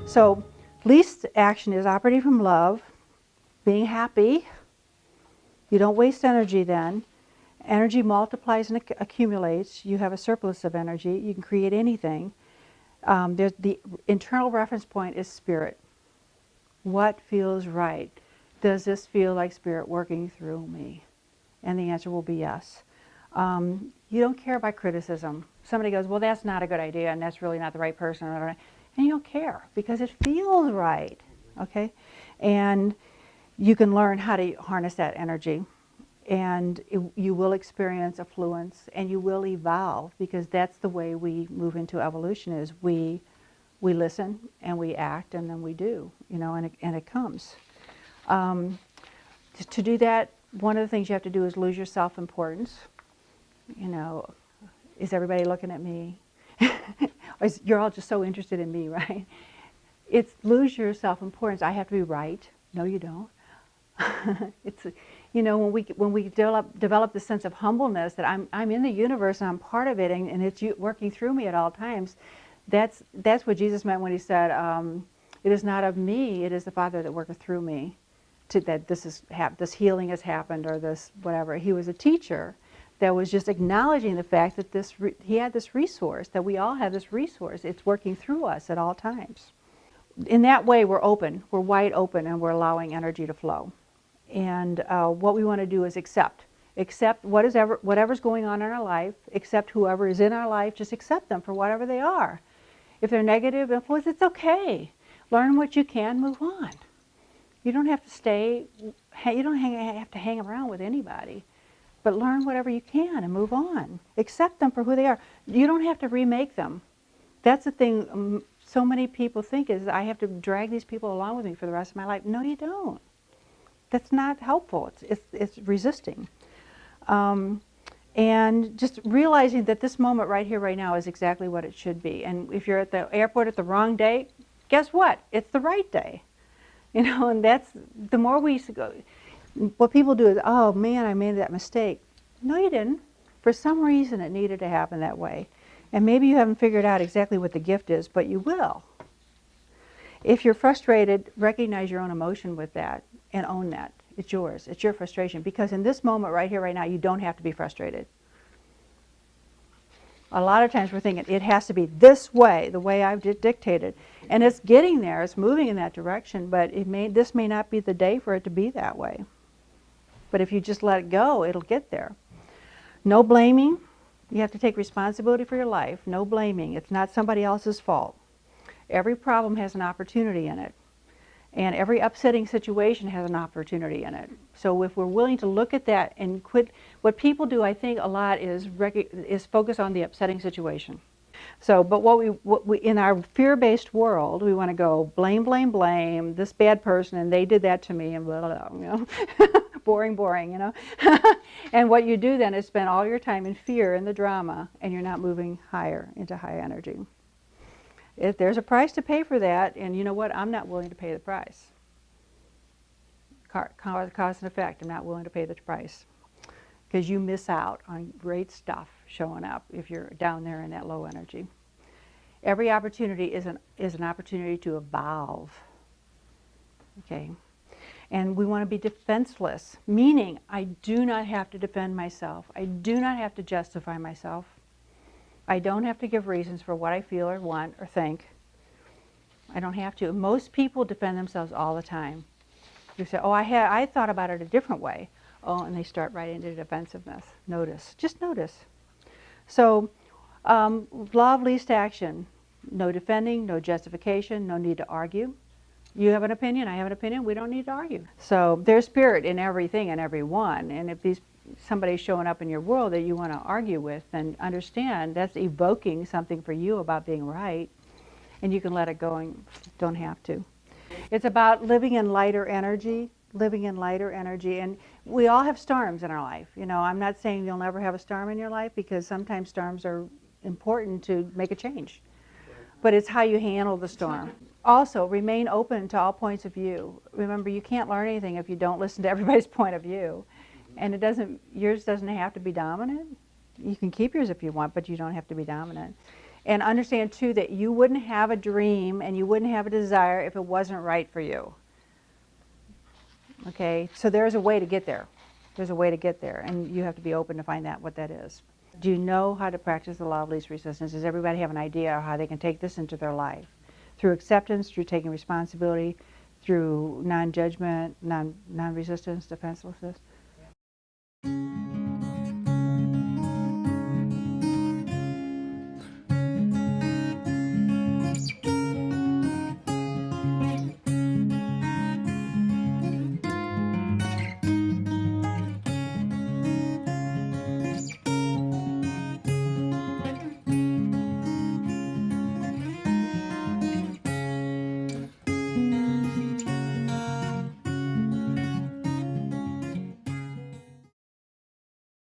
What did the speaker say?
So least action is operating from love, being happy. You don't waste energy then. Energy multiplies and accumulates. You have a surplus of energy. You can create anything. There's the internal reference point is spirit. What feels right? Does this feel like spirit working through me? And the answer will be yes. You don't care about criticism. Somebody goes, well, that's not a good idea, and that's really not the right person. And you don't care because it feels right, okay? And you can learn how to harness that energy. And you will experience affluence, and you will evolve, because that's the way we move into evolution, is we listen, and we act, and then we do, and it comes. To do that, one of the things you have to do is lose your self-importance. Is everybody looking at me? You're all just so interested in me, right? It's lose your self-importance. I have to be right. No, you don't. It's, when we develop the sense of humbleness that I'm in the universe and I'm part of it, and it's working through me at all times. That's what Jesus meant when he said, "It is not of me; it is the Father that worketh through me." That this healing has happened, or this whatever. He was a teacher that was just acknowledging the fact that he had this resource, that we all have this resource. It's working through us at all times. In that way, we're open. We're wide open, and we're allowing energy to flow. And what we want to do is accept whatever's going on in our life, accept whoever is in our life, just accept them for whatever they are. If they're negative influence, it's okay. Learn what you can, move on. You don't have to stay, you don't have to hang around with anybody, but learn whatever you can and move on. Accept them for who they are. You don't have to remake them. That's the thing so many people think, is I have to drag these people along with me for the rest of my life. No, you don't. That's not helpful. It's resisting. And just realizing that this moment right here, right now is exactly what it should be. And if you're at the airport at the wrong day, guess what? It's the right day. And that's, the more we go, what people do is, oh man, I made that mistake. No, you didn't. For some reason it needed to happen that way. And maybe you haven't figured out exactly what the gift is, but you will. If you're frustrated, recognize your own emotion with that and own that. It's yours. It's your frustration. Because in this moment right here, right now, you don't have to be frustrated. A lot of times we're thinking, it has to be this way, the way I've dictated. And it's getting there. It's moving in that direction. But this may not be the day for it to be that way. But if you just let it go, it'll get there. No blaming. You have to take responsibility for your life. No blaming. It's not somebody else's fault. Every problem has an opportunity in it. And every upsetting situation has an opportunity in it. So if we're willing to look at that and quit, what people do, I think, a lot is focus on the upsetting situation. So, but what we in our fear-based world, we want to go blame, blame, blame, this bad person, and they did that to me, and blah, blah, blah, boring, And what you do then is spend all your time in fear and the drama, and you're not moving higher into high energy. If there's a price to pay for that, and you know what, I'm not willing to pay the price. Cause and effect, I'm not willing to pay the price. Because you miss out on great stuff showing up if you're down there in that low energy. Every opportunity is an opportunity to evolve. Okay? And we want to be defenseless, meaning I do not have to defend myself. I do not have to justify myself. I don't have to give reasons for what I feel or want or think. I don't have to. Most people defend themselves all the time. You say, oh, I thought about it a different way. Oh, and they start right into defensiveness. Notice. Just notice. So, law of least action. No defending, no justification, no need to argue. You have an opinion, I have an opinion, we don't need to argue. So there's spirit in everything and everyone. And if somebody's showing up in your world that you want to argue with, then understand that's evoking something for you about being right. And you can let it go and don't have to. It's about living in lighter energy, and we all have storms in our life. I'm not saying you'll never have a storm in your life, because sometimes storms are important to make a change. But it's how you handle the storm. Also, remain open to all points of view. Remember, you can't learn anything if you don't listen to everybody's point of view. And yours doesn't have to be dominant. You can keep yours if you want, but you don't have to be dominant. And understand too that you wouldn't have a dream and you wouldn't have a desire if it wasn't right for you. Okay, so there's a way to get there. There's a way to get there, and you have to be open to find out what that is. Do you know how to practice the law of least resistance? Does everybody have an idea of how they can take this into their life? Through acceptance, through taking responsibility, through non-judgment, non-resistance, defenselessness.